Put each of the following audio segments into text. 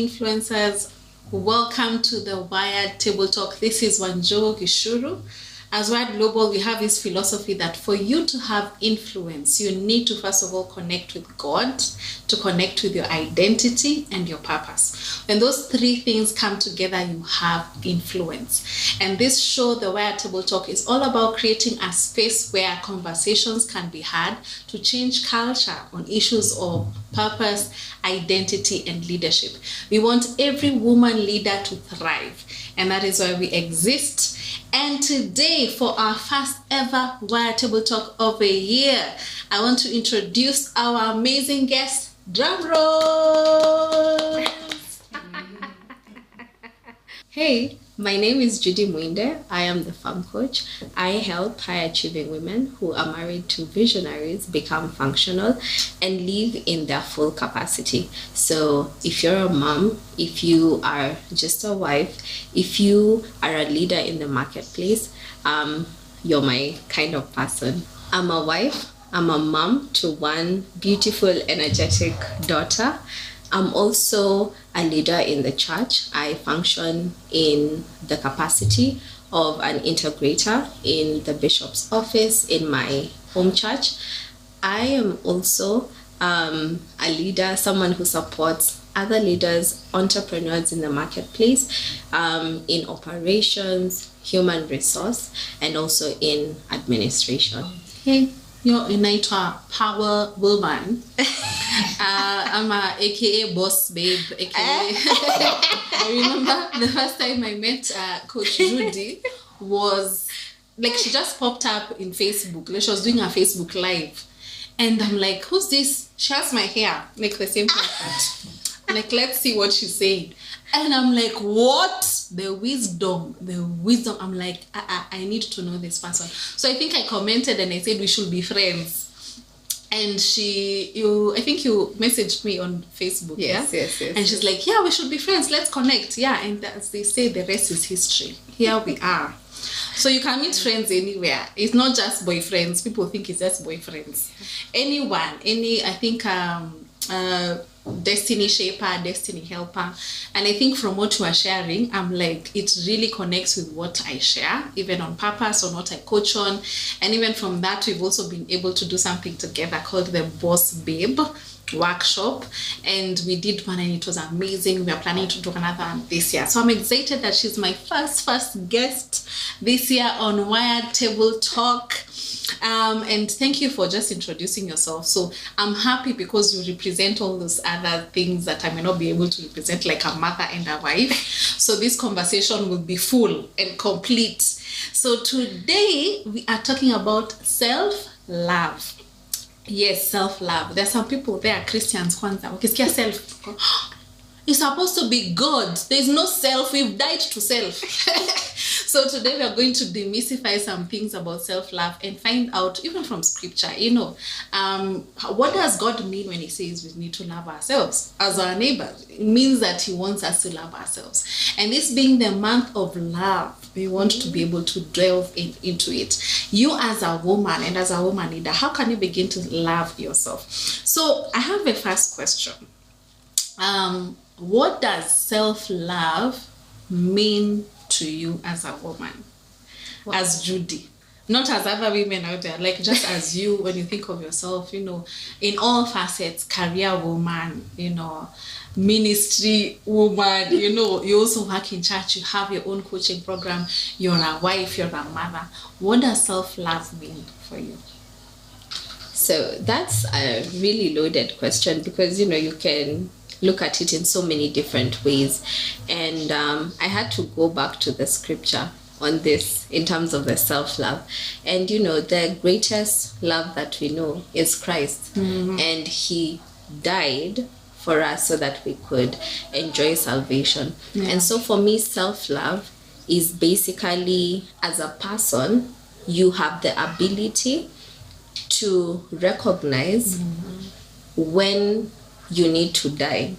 influencers. Welcome to the Wired Table Talk. This is Wanjugu. As Wired Global, we have this philosophy that for you to have influence, you need to first of all connect with God, to connect with your identity and your purpose. When those three things come together, you have influence. And this show, the Wired Table Talk, is all about creating a space where conversations can be had to change culture on issues of purpose, identity, and leadership. We want every woman leader to thrive, and that is why we exist. And today, for our first ever Wired Table Talk of a year, I want to introduce our amazing guest. Drum roll! Hey, my name is Judy Mwinde. I am the farm coach. I help high-achieving women who are married to visionaries become functional and live in their full capacity. So if you're a mom, if you are just a wife, if you are a leader in the marketplace, you're my kind of person. I'm a wife. I'm a mom to one beautiful, energetic daughter. I'm also a leader in the church. I function in the capacity of an integrator in the bishop's office in my home church. I am also a leader, someone who supports other leaders, entrepreneurs in the marketplace, in operations, human resource, and also in administration. Hey, you're a power woman. I'm a AKA boss babe, AKA. I remember the first time I met Coach Judy was like, she just popped up in Facebook. Like, she was doing a Facebook live, and I'm like, who's this? She has my hair, like the same haircut. Like, let's see what she's saying. And I'm like, what? The wisdom. I'm like, I need to know this person. So I think I commented and I said we should be friends. And I think you messaged me on Facebook. Yes. And she's like, yeah, we should be friends. Let's connect. Yeah. And as they say, the rest is history. Here we are. So you can meet friends anywhere. It's not just boyfriends. People think it's just boyfriends. Anyone, I think, destiny shaper, destiny helper. And I think from what you are sharing, I'm like, it really connects with what I share, even on purpose, on what I coach on. And even from that, we've also been able to do something together called the Boss Babe workshop, and we did one and it was amazing. We are planning to do another one this year, so I'm excited that she's my first guest this year on Wired Table Talk. And thank you for just introducing yourself. So I'm happy because you represent all those other things that I may not be able to represent, like a mother and a wife. So this conversation will be full and complete. So today we are talking about self-love. Yes, self-love. There's some people there, Christians, kwanza, ukisikia self, it's supposed to be God. There's no self. We've died to self. So today we are going to demystify some things about self-love and find out, even from scripture, what does God mean when he says we need to love ourselves as our neighbors? It means that he wants us to love ourselves. And this being the month of love, we want to be able to delve into it. You as a woman and as a woman leader, how can you begin to love yourself? So I have a first question. What does self-love mean to you as a woman? Wow. As Judy, not as other women out there, like just as you, when you think of yourself, in all facets, career woman, ministry woman, you also work in church, you have your own coaching program, you're a wife, you're a mother. What does self-love mean for you? So that's a really loaded question because, you can look at it in so many different ways. And I had to go back to the scripture on this in terms of the self-love. And, the greatest love that we know is Christ. Mm-hmm. And he died for us so that we could enjoy salvation. Yeah. And so for me, self-love is basically, as a person, you have the ability to recognize when you need to die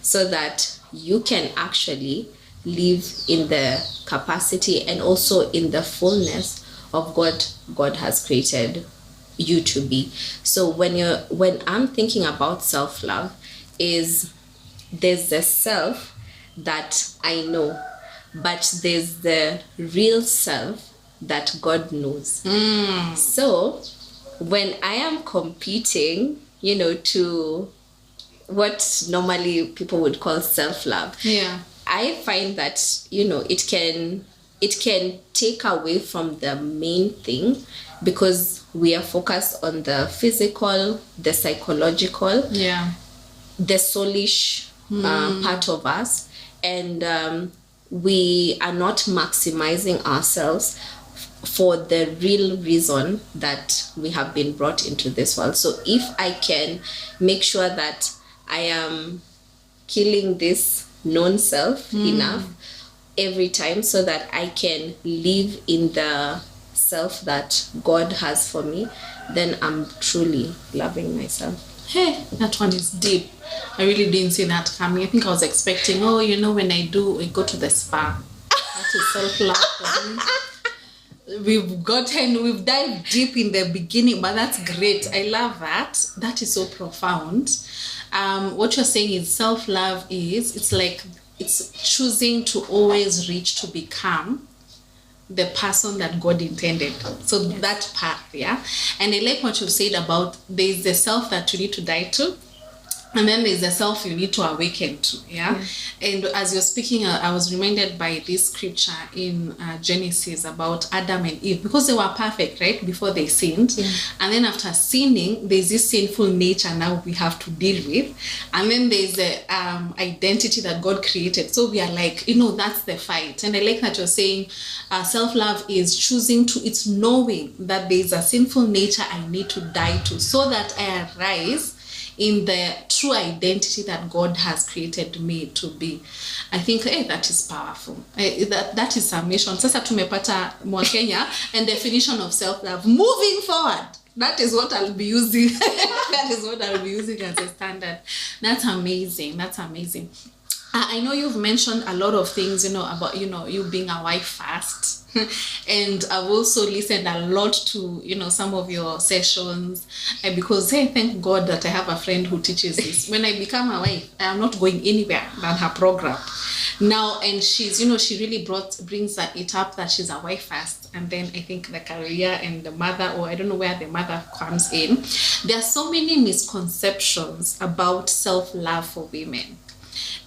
so that you can actually live in the capacity and also in the fullness of what God has created you to be. So when I'm thinking about self-love, is there's the self that I know, but there's the real self that God knows. So when I am competing, to what normally people would call self-love, I find that, it can take away from the main thing, because we are focused on the physical, the psychological, the soulish part of us, and we are not maximizing ourselves for the real reason that we have been brought into this world. So if I can make sure that I am killing this non-self enough every time, so that I can live in the self that God has for me, then I'm truly loving myself. Hey, that one is deep. I really didn't see that coming. I think I was expecting, when I go to the spa. That is self-love for me. We've dived deep in the beginning, but that's great. I love that. That is so profound. What you're saying is self-love it's choosing to always reach to become the person that God intended. So that path, And I like what you said about there's the self that you need to die to, and then there's the self you need to awaken to, And as you're speaking, I was reminded by this scripture in Genesis about Adam and Eve, because they were perfect, right, before they sinned. And then after sinning, there's this sinful nature now we have to deal with. And then there's the identity that God created. So we are like, that's the fight. And I like that you're saying self-love is it's knowing that there's a sinful nature I need to die to, so that I arise in the true identity that God has created me to be. I think that is powerful. That is submission. Sasa tumepata Mwakenya and definition of self-love. Moving forward, that is what I'll be using. That is what I'll be using as a standard. That's amazing. I know you've mentioned a lot of things, about, you being a wife first. And I've also listened a lot to, some of your sessions, because, thank God that I have a friend who teaches this. When I become a wife, I am not going anywhere than her program now. And she's, she really brings it up that she's a wife first, and then I think the career and the mother, or I don't know where the mother comes in. There are so many misconceptions about self-love for women.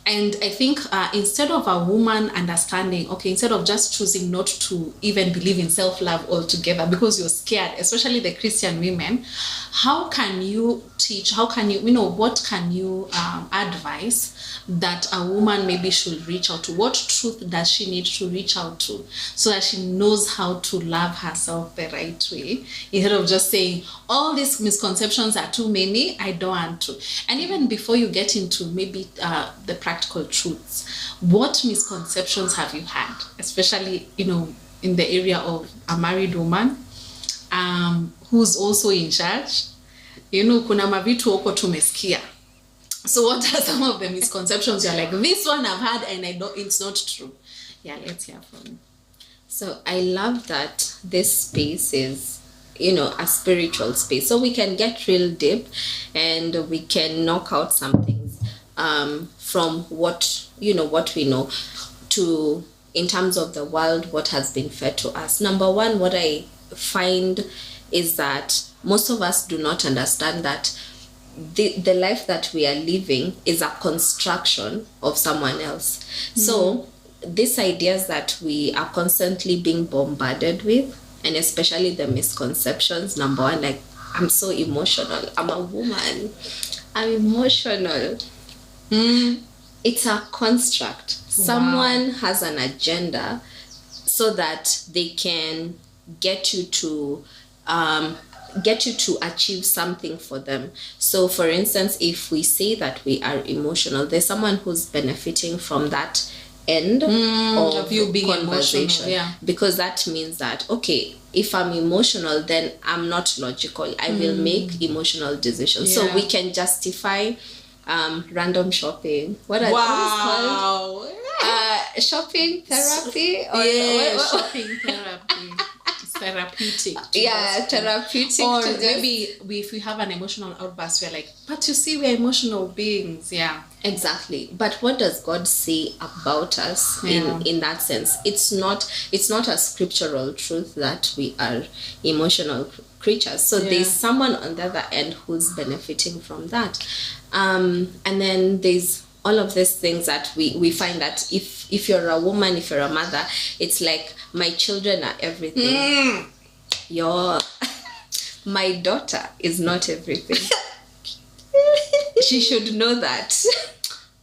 And I think instead of a woman understanding, instead of just choosing not to even believe in self-love altogether because you're scared, especially the Christian women, how can you teach, what can you advise that a woman maybe should reach out to? What truth does she need to reach out to so that she knows how to love herself the right way, instead of just saying, all these misconceptions are too many, I don't want to. And even before you get into maybe the practical truths, what misconceptions have you had, especially, in the area of a married woman who's also in charge? Kuna mavitu huko tumesikia. So what are some of the misconceptions you're like, this one I've had and it's not true? Let's hear from you. So I love that this space is, a spiritual space. So we can get real deep and we can knock out some things from what we know to, in terms of the world, what has been fed to us. Number one, what I find is that most of us do not understand that the life that we are living is a construction of someone else. So these ideas that we are constantly being bombarded with, and especially the misconceptions, number one, like, I'm so emotional, I'm a woman, I'm emotional. It's a construct. Someone has an agenda so that they can get you to achieve something for them. So for instance, if we say that we are emotional, there's someone who's benefiting from that end of you being conversation, because that means that, okay, if I'm emotional, then I'm not logical. I will make emotional decisions. So we can justify random shopping. What is called? Shopping therapy? Shopping therapy. therapeutic. Therapeutic. Or maybe if we have an emotional outburst, we're like, but you see, we're emotional beings. Yeah. Exactly. But what does God say about us in that sense? It's not a scriptural truth that we are emotional creatures. So there's someone on the other end who's benefiting from that. And then there's all of these things that we find that if you're a woman, if you're a mother, it's like, my children are everything. My daughter is not everything. She should know that.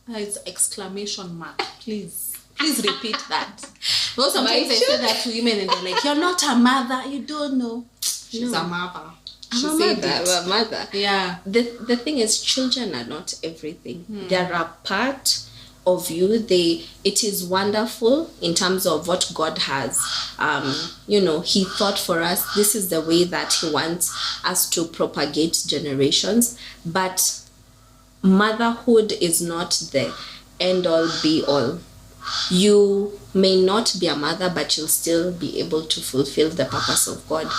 It's exclamation mark. Please repeat that. Because sometimes I say that to women and they're like, you're not a mother, you don't know. She's a mother. I'm a mother. Yeah. The thing is, children are not everything. They're a part of you. It is wonderful in terms of what God has. He thought for us, this is the way that he wants us to propagate generations. But motherhood is not the end all be all. You may not be a mother, but you'll still be able to fulfill the purpose of God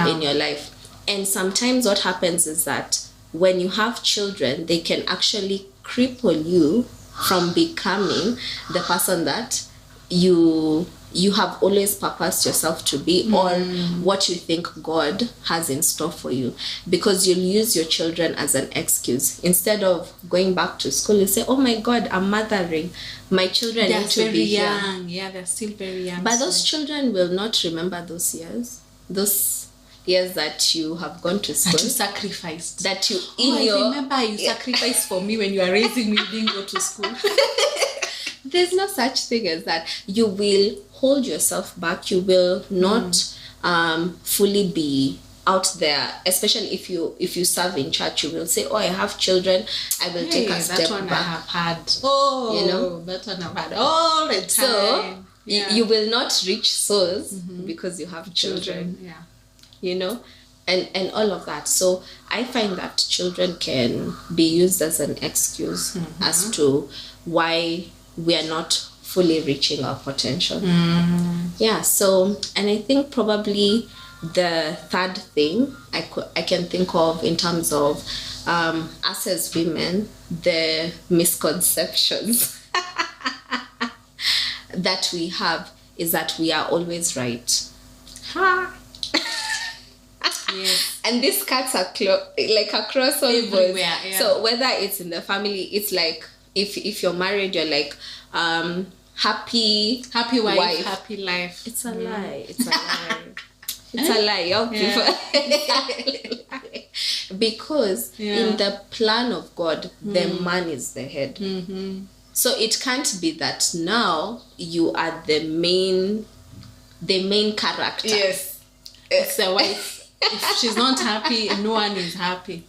in your life. And sometimes what happens is that when you have children, they can actually cripple you from becoming the person that you have always purposed yourself to be, or what you think God has in store for you, because you'll use your children as an excuse. Instead of going back to school, you say, oh my God, I'm mothering, my children need to be young. here. Yeah, they're still very young. But those children will not remember those years that you have gone to school, that you sacrificed, that you remember you sacrificed for me when you are raising me. You didn't go to school. There's no such thing as that. You will hold yourself back. You will not fully be out there, especially if you serve in church. You will say, oh, I have children, I will take a step that one back. I have had. That one I've had all the time. So you will not reach souls because you have children. And all of that. So I find that children can be used as an excuse as to why we are not fully reaching our potential. So, and I think probably the third thing I can think of in terms of us as women, the misconceptions that we have is that we are always right. Yes. And this cuts across all everywhere. Yeah. So whether it's in the family, it's like if you're married, you're like happy wife, happy life. It's a lie. It's a lie. It's a lie. Y'all people. Because in the plan of God, the man is the head. So it can't be that now you are the main character. Yes. It's the wife. If she's not happy, no one is happy.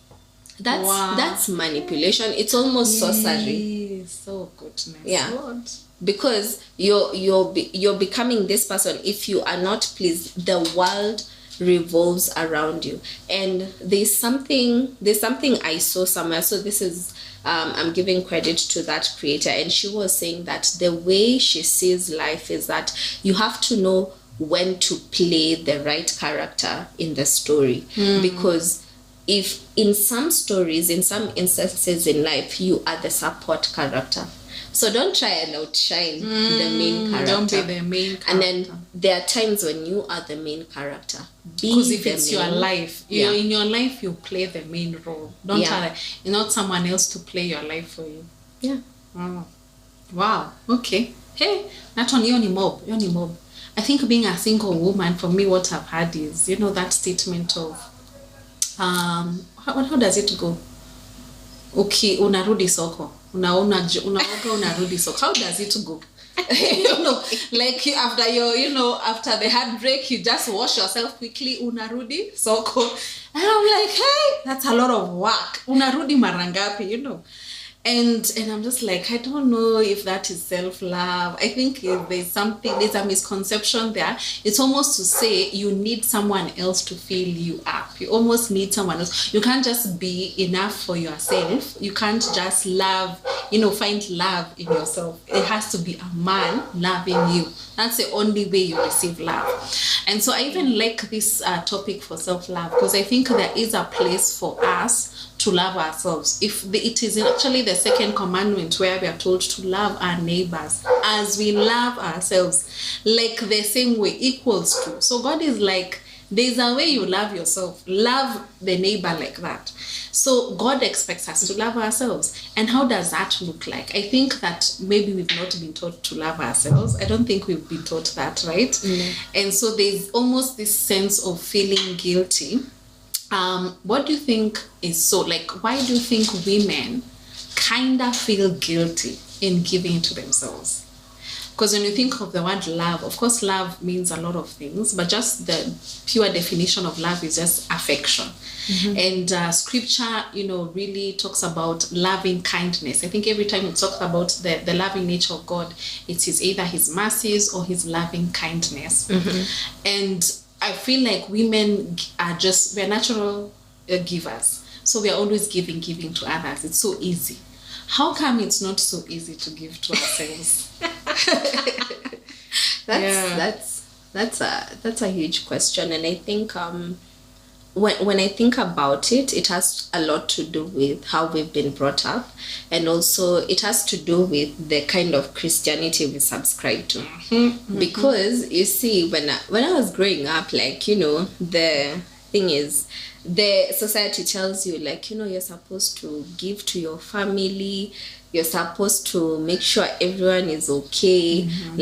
That's manipulation. It's almost sorcery. So goodness. Yeah. Lord. Because you're becoming this person. If you are not pleased, the world revolves around you. And there's something I saw somewhere. So this is I'm giving credit to that creator, and she was saying that the way she sees life is that you have to know when to play the right character in the story. Because if in some stories, in some instances in life, you are the support character, so don't try and outshine the main character. Don't be the main character. And then there are times when you are the main character. Because if it's your life, in your life, you play the main role. Don't try you're not someone else to play your life for you. Yeah. Wow. Okay. Hey, that one, you're mob. I think being a single woman, for me, what I've had is, that statement of, how does it go? Okay, unarudi soko. Unaoga unarudi soko. How does it go? Like after the heartbreak, you just wash yourself quickly, unarudi soko. And I'm like, hey, that's a lot of work. Unarudi marangapi, And I'm just like, I don't know if that is self-love. I think there's a misconception there. It's almost to say you need someone else to fill you up. You almost need someone else. You can't just be enough for yourself. You can't just love, find love in yourself. It has to be a man loving you. That's the only way you receive love. And so I even like this topic for self-love, because I think there is a place for us to love ourselves. It is actually the second commandment, where we are told to love our neighbors as we love ourselves, like the same way, equals to. So God is like, there's a way you love yourself, love the neighbor like that. So God expects us to love ourselves. And how does that look like? I think that maybe we've not been taught to love ourselves. I don't think we've been taught that, right? Mm. And so there's almost this sense of feeling guilty. What do you think is so, like, why do you think women kind of feel guilty in giving to themselves? Because when you think of the word love, of course, love means a lot of things, but just the pure definition of love is just affection. Mm-hmm. And scripture, really talks about loving kindness. I think every time it talks about the loving nature of God, it is either his mercies or his loving kindness. Mm-hmm. And I feel like women we're natural givers. So we are always giving to others. It's so easy. How come it's not so easy to give to ourselves? That's a huge question. And I think when I think about it, it has a lot to do with how we've been brought up, and also it has to do with the kind of Christianity we subscribe to. Mm-hmm. Because you see, when I was growing up, the thing is, the society tells you, you're supposed to give to your family, you're supposed to make sure everyone is okay, mm-hmm.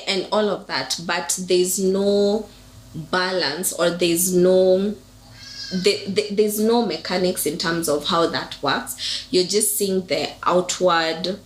And all of that. But there's no balance, or there's no mechanics in terms of how that works. You're just seeing the outward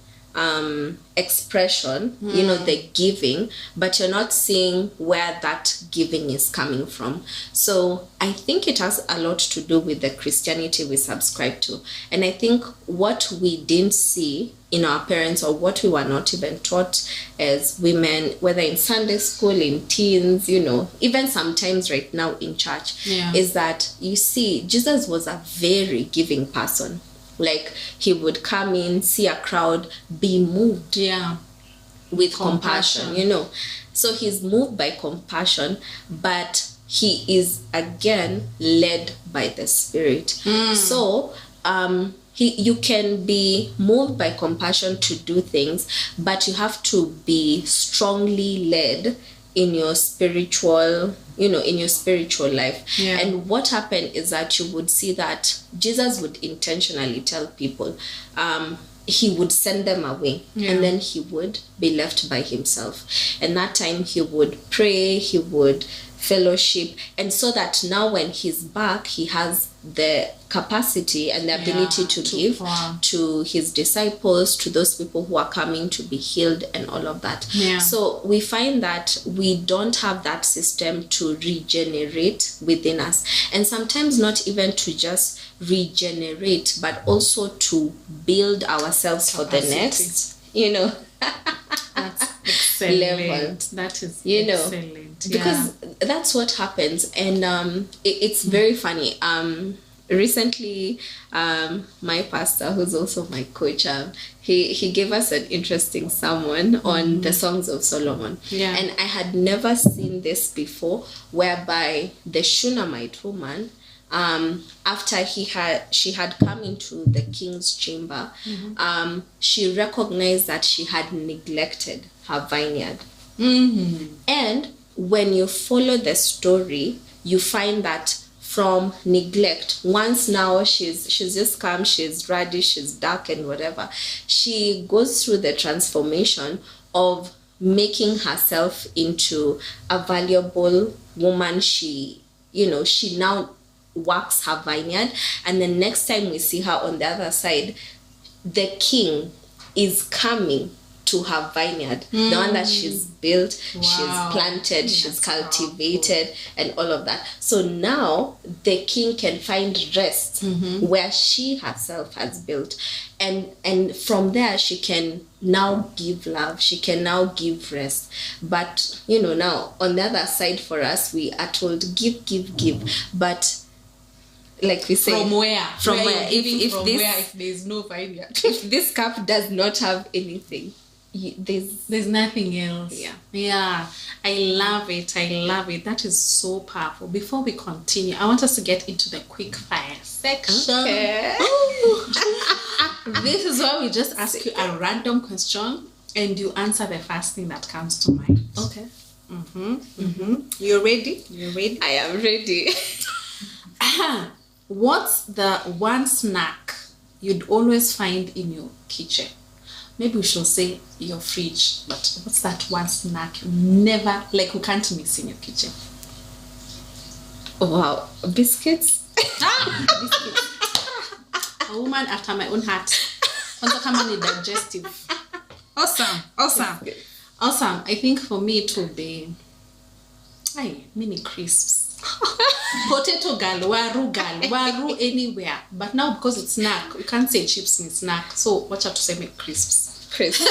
expression, the giving, but you're not seeing where that giving is coming from. So I think it has a lot to do with the Christianity we subscribe to. And I think what we didn't see in our parents, or what we were not even taught as women, whether in Sunday school, in teens, even sometimes right now in church, is that, you see, Jesus was a very giving person. Like, he would come in, see a crowd, be moved with compassion. So he's moved by compassion, but he is again led by the Spirit. So you can be moved by compassion to do things, but you have to be strongly led in your spiritual life. And what happened is that you would see that Jesus would intentionally tell people, he would send them away, and then he would be left by himself. And that time he would pray, he would fellowship, and so that now when he's back, he has the capacity and the ability to give to his disciples, to those people who are coming to be healed, and all of that. So we find that we don't have that system to regenerate within us, and sometimes not even to just regenerate, but also to build ourselves for the next That's excellent. level. That is excellent. Because that's what happens. And it's very funny. Recently, my pastor, who's also my coach, he gave us an interesting sermon on the Songs of Solomon. And I had never seen this before, whereby the Shunammite woman, after she had come into the king's chamber, she recognized that she had neglected her vineyard. And when you follow the story, you find that from neglect, once now she's just come, she's ready, she's dark and whatever, she goes through the transformation of making herself into a valuable woman. She now works her vineyard, and the next time we see her on the other side, the king is coming to her vineyard, the one that she's built, she's Wow. planted, she's That's cultivated, and all of that. So now the king can find rest where she herself has built, and from there she can now give love, she can now give rest. But now on the other side, for us, we are told give, but like we say, From where? From Where where? you're giving If from this- where if there's no vineyard? if this cup does not have anything, There's nothing else. Yeah. I love it. That is so powerful. Before we continue, I want us to get into the quick fire section. Okay. This is where we just ask you a random question and you answer the first thing that comes to mind. Okay. You ready? You ready? I am ready. What's the one snack you'd always find in your kitchen? Maybe we should say your fridge, but what's that one snack you never, like, you can't miss in your kitchen? Wow, biscuits. Biscuits. A woman after my own heart. Also, come on, digestive. Awesome. I think for me it will be mini crisps. Potato girl, waru anywhere. But now because it's snack, you can't say chips in snack. So watch out to say make crisps. Crisps.